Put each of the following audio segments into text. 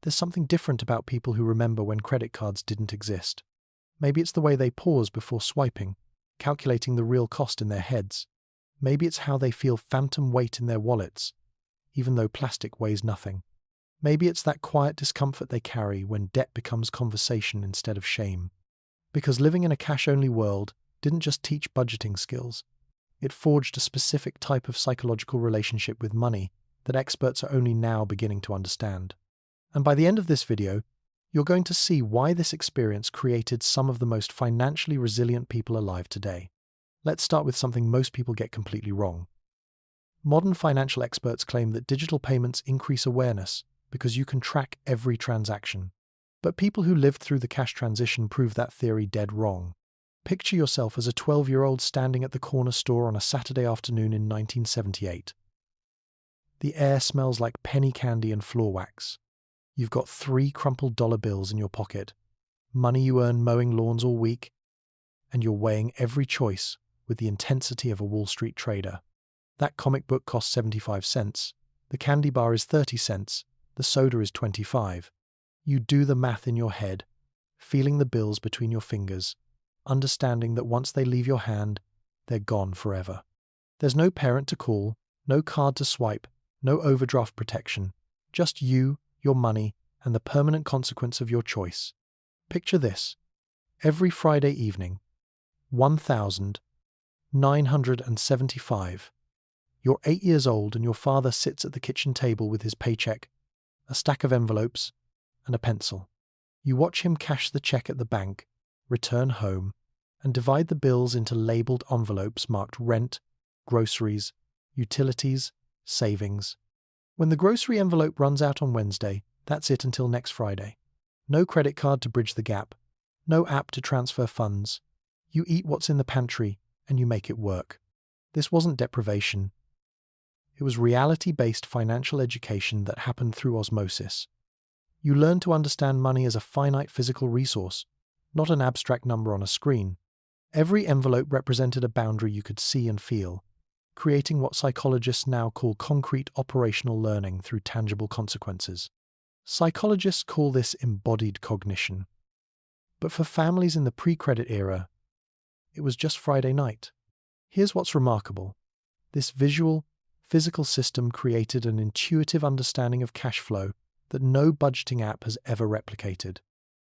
There's something different about people who remember when credit cards didn't exist. Maybe it's the way they pause before swiping, calculating the real cost in their heads. Maybe it's how they feel phantom weight in their wallets, even though plastic weighs nothing. Maybe it's that quiet discomfort they carry when debt becomes conversation instead of shame. Because living in a cash-only world didn't just teach budgeting skills. It forged a specific type of psychological relationship with money that experts are only now beginning to understand. And by the end of this video, you're going to see why this experience created some of the most financially resilient people alive today. Let's start with something most people get completely wrong. Modern financial experts claim that digital payments increase awareness because you can track every transaction. But people who lived through the cash transition prove that theory dead wrong. Picture yourself as a 12-year-old standing at the corner store on a Saturday afternoon in 1978. The air smells like penny candy and floor wax. You've got 3 crumpled dollar bills in your pocket, money you earn mowing lawns all week, and you're weighing every choice with the intensity of a Wall Street trader. That comic book costs 75 cents, the candy bar is 30 cents, the soda is 25. You do the math in your head, feeling the bills between your fingers, understanding that once they leave your hand, they're gone forever. There's no parent to call, no card to swipe, no overdraft protection, just you, your money, and the permanent consequence of your choice. Picture this. Every Friday evening, 1,975. You're 8 years old and your father sits at the kitchen table with his paycheck, a stack of envelopes, and a pencil. You watch him cash the check at the bank, return home, and divide the bills into labeled envelopes marked rent, groceries, utilities, savings. When the grocery envelope runs out on Wednesday, that's it until next Friday. No credit card to bridge the gap, no app to transfer funds. You eat what's in the pantry and you make it work. This wasn't deprivation. It was reality-based financial education that happened through osmosis. You learn to understand money as a finite physical resource, not an abstract number on a screen. Every envelope represented a boundary you could see and feel, creating what psychologists now call concrete operational learning through tangible consequences. Psychologists call this embodied cognition. But for families in the pre-credit era, it was just Friday night. Here's what's remarkable. This visual, physical system created an intuitive understanding of cash flow that no budgeting app has ever replicated.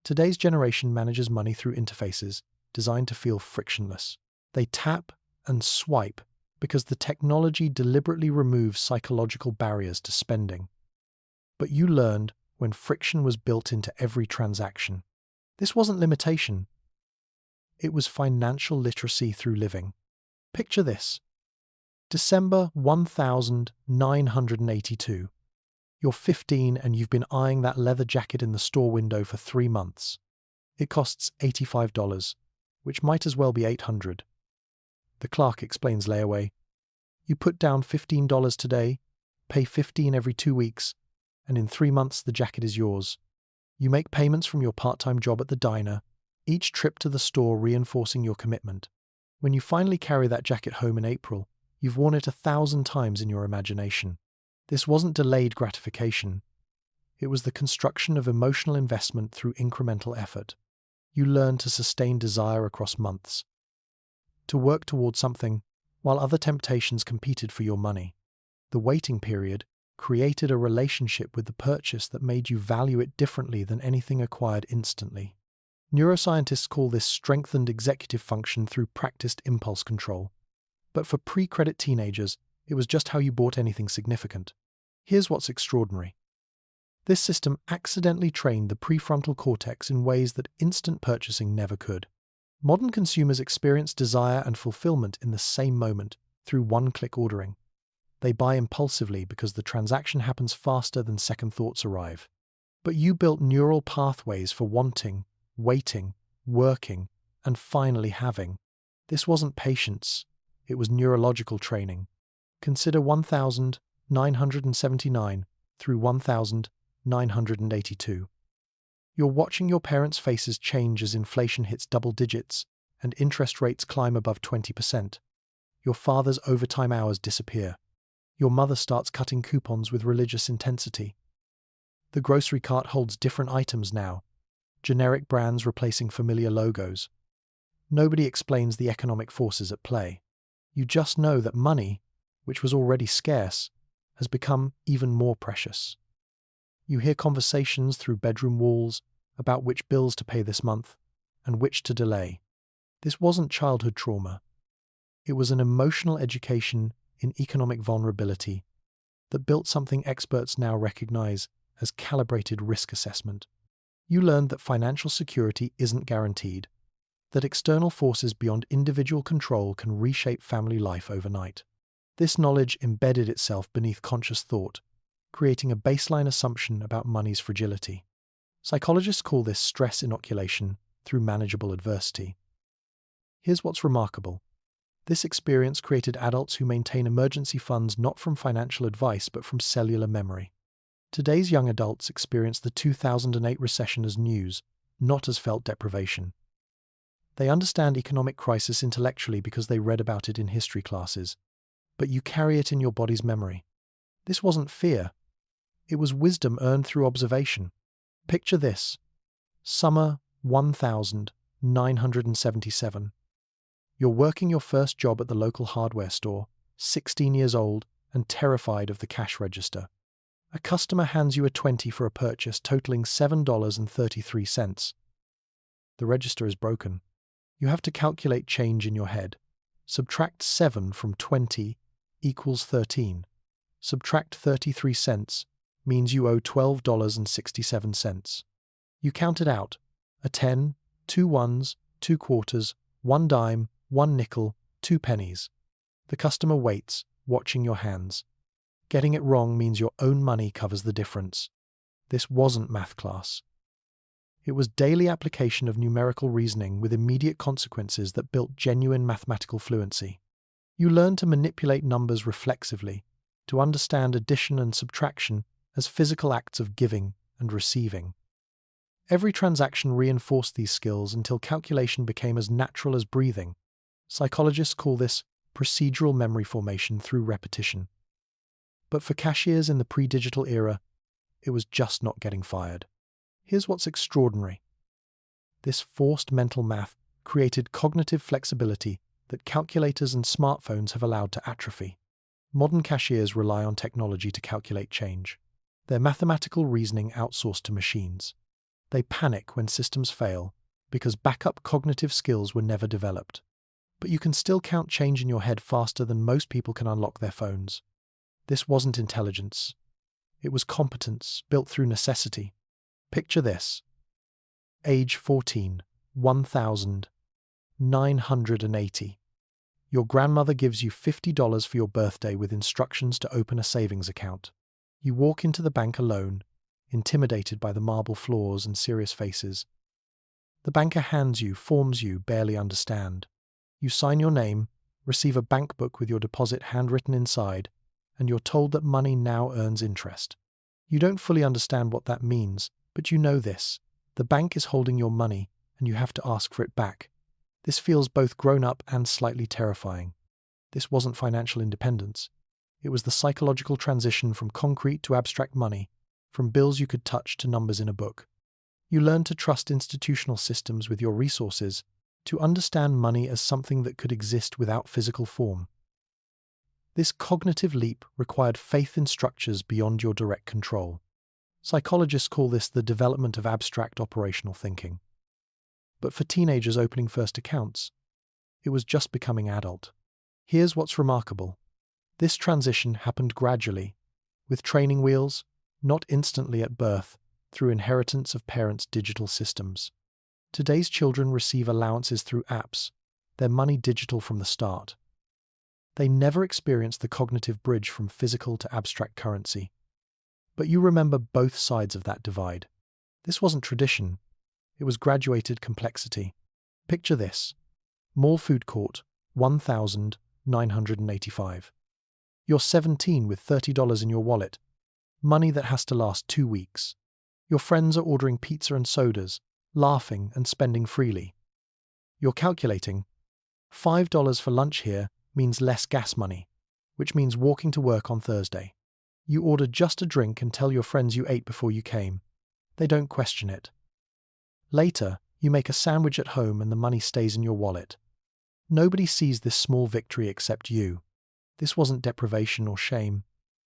Today's generation manages money through interfaces designed to feel frictionless. They tap and swipe because the technology deliberately removes psychological barriers to spending. But you learned when friction was built into every transaction. This wasn't limitation. It was financial literacy through living. Picture this. December 1982. You're 15 and you've been eyeing that leather jacket in the store window for 3 months. It costs $85, which might as well be $800. The clerk explains layaway. You put down $15 today, pay $15 every 2 weeks, and in 3 months the jacket is yours. You make payments from your part-time job at the diner, each trip to the store reinforcing your commitment. When you finally carry that jacket home in April, you've worn it 1,000 times in your imagination. This wasn't delayed gratification. It was the construction of emotional investment through incremental effort. You learn to sustain desire across months, to work towards something while other temptations competed for your money. The waiting period created a relationship with the purchase that made you value it differently than anything acquired instantly. Neuroscientists call this strengthened executive function through practiced impulse control. But for pre-credit teenagers, it was just how you bought anything significant. Here's what's extraordinary. This system accidentally trained the prefrontal cortex in ways that instant purchasing never could. Modern consumers experience desire and fulfillment in the same moment through one-click ordering. They buy impulsively because the transaction happens faster than second thoughts arrive. But you built neural pathways for wanting, waiting, working, and finally having. This wasn't patience, it was neurological training. Consider 1979 through 1982. You're watching your parents' faces change as inflation hits double digits and interest rates climb above 20%. Your father's overtime hours disappear. Your mother starts cutting coupons with religious intensity. The grocery cart holds different items now, generic brands replacing familiar logos. Nobody explains the economic forces at play. You just know that money, which was already scarce, has become even more precious. You hear conversations through bedroom walls about which bills to pay this month and which to delay. This wasn't childhood trauma. It was an emotional education in economic vulnerability that built something experts now recognize as calibrated risk assessment. You learned that financial security isn't guaranteed, that external forces beyond individual control can reshape family life overnight. This knowledge embedded itself beneath conscious thought, creating a baseline assumption about money's fragility. Psychologists call this stress inoculation through manageable adversity. Here's what's remarkable. This experience created adults who maintain emergency funds not from financial advice but from cellular memory. Today's young adults experience the 2008 recession as news, not as felt deprivation. They understand economic crisis intellectually because they read about it in history classes, but you carry it in your body's memory. This wasn't fear. It was wisdom earned through observation. Picture this. Summer 1977. You're working your first job at the local hardware store, 16 years old and terrified of the cash register. A customer hands you a 20 for a purchase totaling $7.33. The register is broken. You have to calculate change in your head. Subtract 7 from 20 equals 13. Subtract 33 cents means you owe $12.67. You count it out. A 10, 2 ones, 2 quarters, 1 dime, 1 nickel, 2 pennies. The customer waits, watching your hands. Getting it wrong means your own money covers the difference. This wasn't math class. It was daily application of numerical reasoning with immediate consequences that built genuine mathematical fluency. You learned to manipulate numbers reflexively, to understand addition and subtraction as physical acts of giving and receiving. Every transaction reinforced these skills until calculation became as natural as breathing. Psychologists call this procedural memory formation through repetition. But for cashiers in the pre-digital era, it was just not getting fired. Here's what's extraordinary. This forced mental math created cognitive flexibility that calculators and smartphones have allowed to atrophy. Modern cashiers rely on technology to calculate change. Their mathematical reasoning outsourced to machines. They panic when systems fail because backup cognitive skills were never developed. But you can still count change in your head faster than most people can unlock their phones. This wasn't intelligence. It was competence built through necessity. Picture this. Age 14, 1,980. Your grandmother gives you $50 for your birthday with instructions to open a savings account. You walk into the bank alone, intimidated by the marble floors and serious faces. The banker hands you forms you barely understand. You sign your name, receive a bank book with your deposit handwritten inside, and you're told that money now earns interest. You don't fully understand what that means, but you know this. The bank is holding your money, and you have to ask for it back. This feels both grown-up and slightly terrifying. This wasn't financial independence. It was the psychological transition from concrete to abstract money, from bills you could touch to numbers in a book. You learned to trust institutional systems with your resources, to understand money as something that could exist without physical form. This cognitive leap required faith in structures beyond your direct control. Psychologists call this the development of abstract operational thinking. But for teenagers opening first accounts, it was just becoming adult. Here's what's remarkable. This transition happened gradually, with training wheels, not instantly at birth, through inheritance of parents' digital systems. Today's children receive allowances through apps, their money digital from the start. They never experience the cognitive bridge from physical to abstract currency. But you remember both sides of that divide. This wasn't tradition, it was graduated complexity. Picture this. Mall food court, 1,985. You're 17 with $30 in your wallet, money that has to last 2 weeks. Your friends are ordering pizza and sodas, laughing and spending freely. You're calculating. $5 for lunch here means less gas money, which means walking to work on Thursday. You order just a drink and tell your friends you ate before you came. They don't question it. Later, you make a sandwich at home and the money stays in your wallet. Nobody sees this small victory except you. This wasn't deprivation or shame.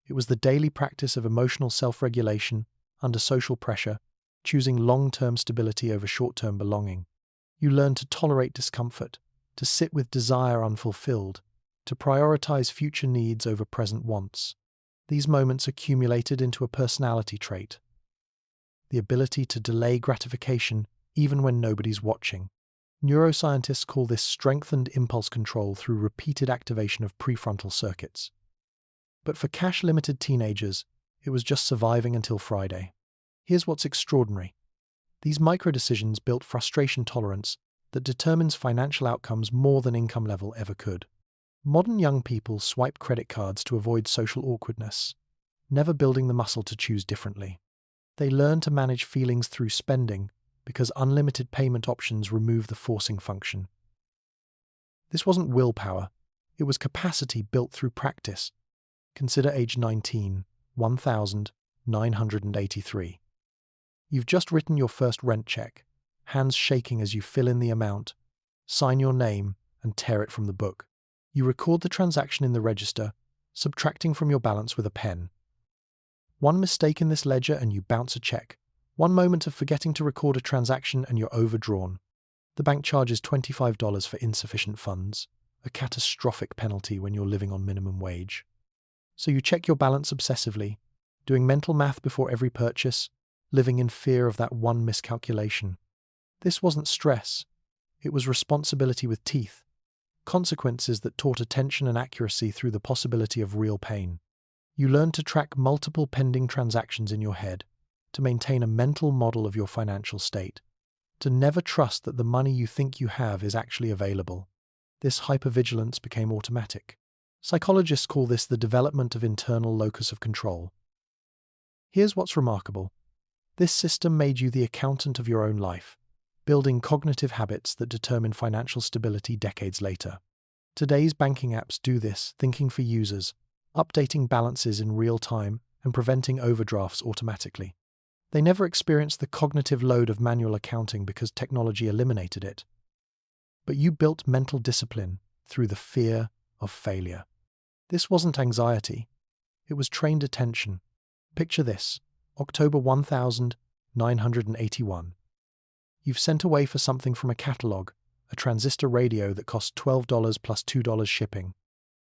It was the daily practice of emotional self-regulation, under social pressure, choosing long-term stability over short-term belonging. You learn to tolerate discomfort, to sit with desire unfulfilled, to prioritize future needs over present wants. These moments accumulated into a personality trait. The ability to delay gratification even when nobody's watching. Neuroscientists call this strengthened impulse control through repeated activation of prefrontal circuits. But for cash-limited teenagers, it was just surviving until Friday. Here's what's extraordinary. These micro-decisions built frustration tolerance that determines financial outcomes more than income level ever could. Modern young people swipe credit cards to avoid social awkwardness, never building the muscle to choose differently. They learn to manage feelings through spending because unlimited payment options remove the forcing function. This wasn't willpower, it was capacity built through practice. Consider age 19, 1,983. You've just written your first rent check, hands shaking as you fill in the amount, sign your name, and tear it from the book. You record the transaction in the register, subtracting from your balance with a pen. One mistake in this ledger and you bounce a check. One moment of forgetting to record a transaction and you're overdrawn. The bank charges $25 for insufficient funds, a catastrophic penalty when you're living on minimum wage. So you check your balance obsessively, doing mental math before every purchase, living in fear of that one miscalculation. This wasn't stress. It was responsibility with teeth, consequences that taught attention and accuracy through the possibility of real pain. You learned to track multiple pending transactions in your head, to maintain a mental model of your financial state, to never trust that the money you think you have is actually available. This hypervigilance became automatic. Psychologists call this the development of internal locus of control. Here's what's remarkable. This system made you the accountant of your own life, building cognitive habits that determine financial stability decades later. Today's banking apps do this, thinking for users, updating balances in real time and preventing overdrafts automatically. They never experienced the cognitive load of manual accounting because technology eliminated it. But you built mental discipline through the fear of failure. This wasn't anxiety. It was trained attention. Picture this, October 1981. You've sent away for something from a catalog, a transistor radio that cost $12 plus $2 shipping.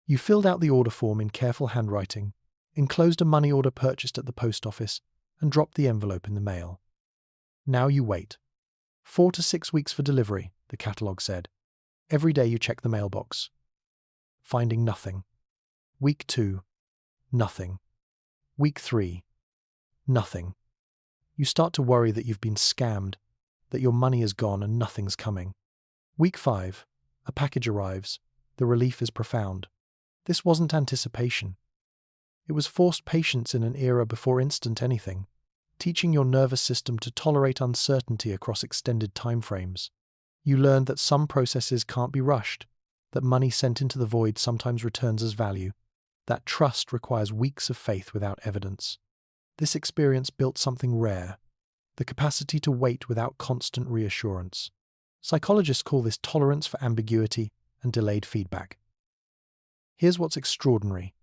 You filled out the order form in careful handwriting, enclosed a money order purchased at the post office, and dropped the envelope in the mail. Now you wait. 4 to 6 weeks for delivery, the catalog said. Every day you check the mailbox. Finding nothing. Week 2, nothing. Week 3, nothing. You start to worry that you've been scammed, that your money is gone and nothing's coming. Week 5, a package arrives. The relief is profound. This wasn't anticipation. It was forced patience in an era before instant anything, teaching your nervous system to tolerate uncertainty across extended timeframes. You learned that some processes can't be rushed, that money sent into the void sometimes returns as value, that trust requires weeks of faith without evidence. This experience built something rare, the capacity to wait without constant reassurance. Psychologists call this tolerance for ambiguity and delayed feedback. Here's what's extraordinary.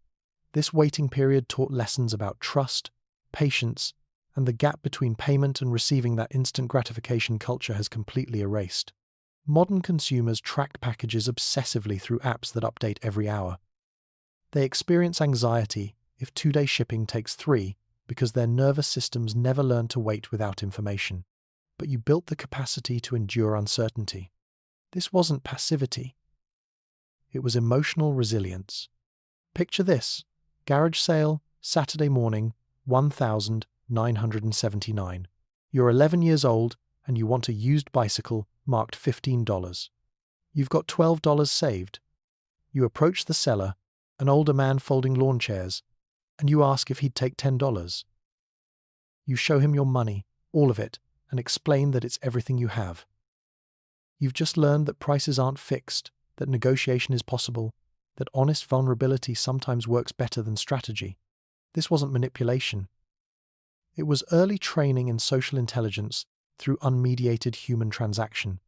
This waiting period taught lessons about trust, patience, and the gap between payment and receiving that instant gratification culture has completely erased. Modern consumers track packages obsessively through apps that update every hour. They experience anxiety if 2-day shipping takes 3 because their nervous systems never learn to wait without information. But you built the capacity to endure uncertainty. This wasn't passivity. It was emotional resilience. Picture this. Garage sale, Saturday morning, 1979. You're 11 years old and you want a used bicycle marked $15. You've got $12 saved. You approach the seller, an older man folding lawn chairs, and you ask if he'd take $10. You show him your money, all of it, and explain that it's everything you have. You've just learned that prices aren't fixed, that negotiation is possible, that honest vulnerability sometimes works better than strategy. This wasn't manipulation. It was early training in social intelligence through unmediated human transaction,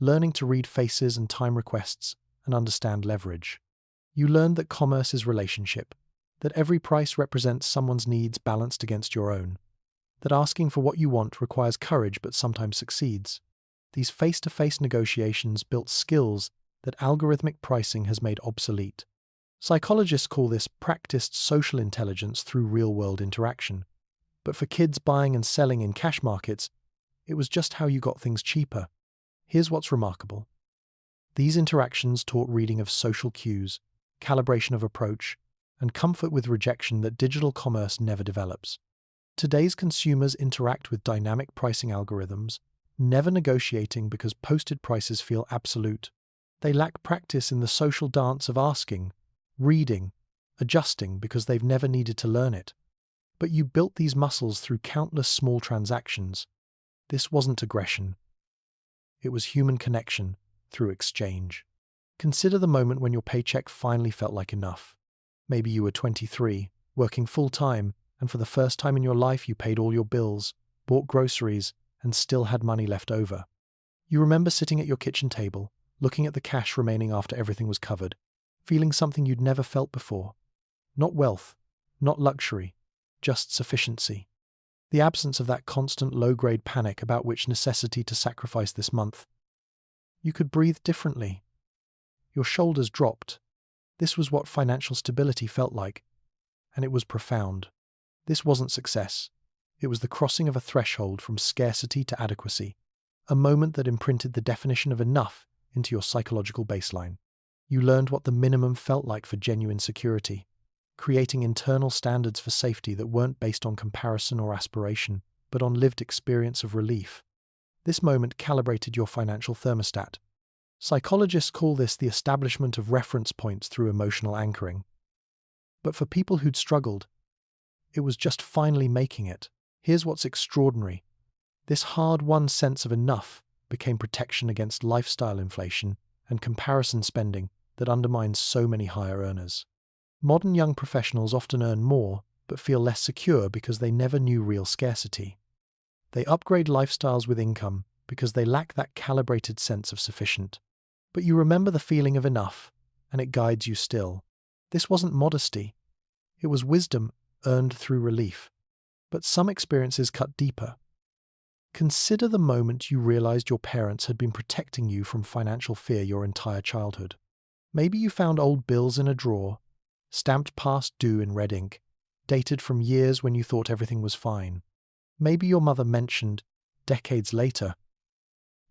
learning to read faces and time requests and understand leverage. You learned that commerce is relationship, that every price represents someone's needs balanced against your own, that asking for what you want requires courage but sometimes succeeds. These face-to-face negotiations built skills that algorithmic pricing has made obsolete. Psychologists call this practiced social intelligence through real-world interaction. But for kids buying and selling in cash markets, it was just how you got things cheaper. Here's what's remarkable. These interactions taught reading of social cues, calibration of approach, and comfort with rejection that digital commerce never develops. Today's consumers interact with dynamic pricing algorithms, never negotiating because posted prices feel absolute. They lack practice in the social dance of asking, reading, adjusting because they've never needed to learn it. But you built these muscles through countless small transactions. This wasn't aggression. It was human connection through exchange. Consider the moment when your paycheck finally felt like enough. Maybe you were 23, working full-time, and for the first time in your life you paid all your bills, bought groceries, and still had money left over. You remember sitting at your kitchen table, looking at the cash remaining after everything was covered, feeling something you'd never felt before. Not wealth, not luxury, just sufficiency. The absence of that constant low-grade panic about which necessity to sacrifice this month. You could breathe differently. Your shoulders dropped. This was what financial stability felt like, and it was profound. This wasn't success. It was the crossing of a threshold from scarcity to adequacy, a moment that imprinted the definition of enough into your psychological baseline. You learned what the minimum felt like for genuine security, creating internal standards for safety that weren't based on comparison or aspiration, but on lived experience of relief. This moment calibrated your financial thermostat. Psychologists call this the establishment of reference points through emotional anchoring. But for people who'd struggled, it was just finally making it. Here's what's extraordinary. This hard-won sense of enough became protection against lifestyle inflation and comparison spending that undermines so many higher earners. Modern young professionals often earn more, but feel less secure because they never knew real scarcity. They upgrade lifestyles with income because they lack that calibrated sense of sufficient. But you remember the feeling of enough, and it guides you still. This wasn't modesty. It was wisdom earned through relief. But some experiences cut deeper. Consider the moment you realized your parents had been protecting you from financial fear your entire childhood. Maybe you found old bills in a drawer, stamped past due in red ink, dated from years when you thought everything was fine. Maybe your mother mentioned, decades later,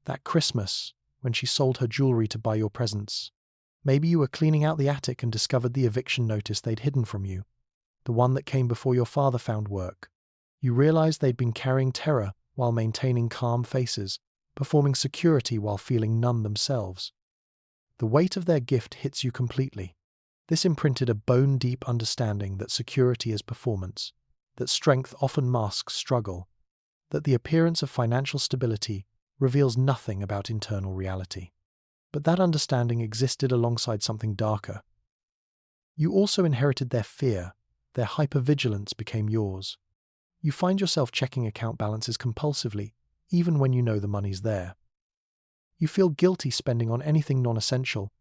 that Christmas when she sold her jewelry to buy your presents. Maybe you were cleaning out the attic and discovered the eviction notice they'd hidden from you, the one that came before your father found work. You realized they'd been carrying terror while maintaining calm faces, performing security while feeling none themselves. The weight of their gift hits you completely. This imprinted a bone-deep understanding that security is performance, that strength often masks struggle, that the appearance of financial stability reveals nothing about internal reality. But that understanding existed alongside something darker. You also inherited their fear. Their hypervigilance became yours. You find yourself checking account balances compulsively, even when you know the money's there. You feel guilty spending on anything non-essential,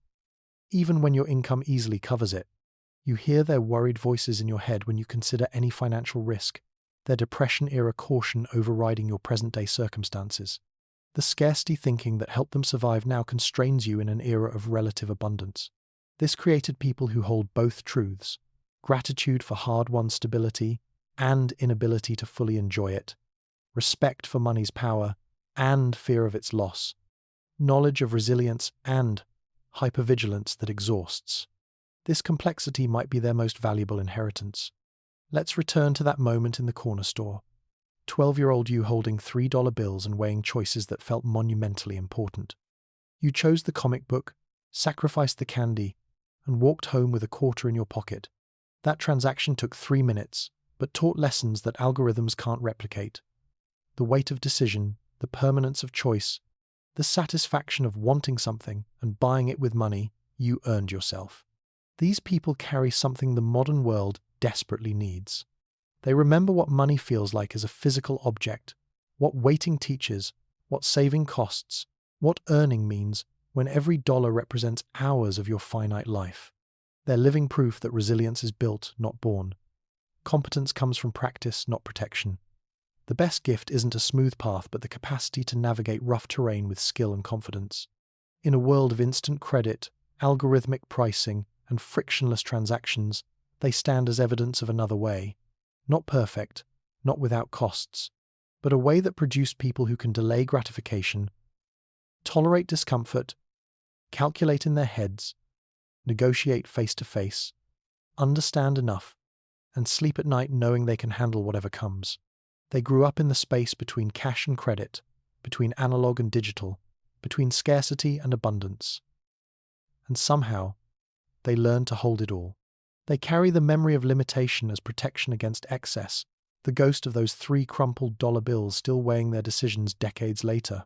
even when your income easily covers it. You hear their worried voices in your head when you consider any financial risk, their depression-era caution overriding your present-day circumstances. The scarcity thinking that helped them survive now constrains you in an era of relative abundance. This created people who hold both truths: gratitude for hard-won stability and inability to fully enjoy it, respect for money's power and fear of its loss, knowledge of resilience and hypervigilance that exhausts. This complexity might be their most valuable inheritance. Let's return to that moment in the corner store. 12-year-old you holding $3 bills and weighing choices that felt monumentally important. You chose the comic book, sacrificed the candy, and walked home with a quarter in your pocket. That transaction took 3 minutes, but taught lessons that algorithms can't replicate. The weight of decision, the permanence of choice, the satisfaction of wanting something and buying it with money you earned yourself. These people carry something the modern world desperately needs: They remember what money feels like as a physical object, what waiting teaches, what saving costs, what earning means when every dollar represents hours of your finite life. They're living proof that resilience is built, not born. Competence comes from practice, not protection. The best gift isn't a smooth path, but the capacity to navigate rough terrain with skill and confidence. In a world of instant credit, algorithmic pricing, and frictionless transactions, they stand as evidence of another way. Not perfect, not without costs, but a way that produced people who can delay gratification, tolerate discomfort, calculate in their heads, negotiate face to face, understand enough, and sleep at night knowing they can handle whatever comes. They grew up in the space between cash and credit, between analog and digital, between scarcity and abundance. And somehow, they learned to hold it all. They carry the memory of limitation as protection against excess, the ghost of those 3 crumpled dollar bills still weighing their decisions decades later.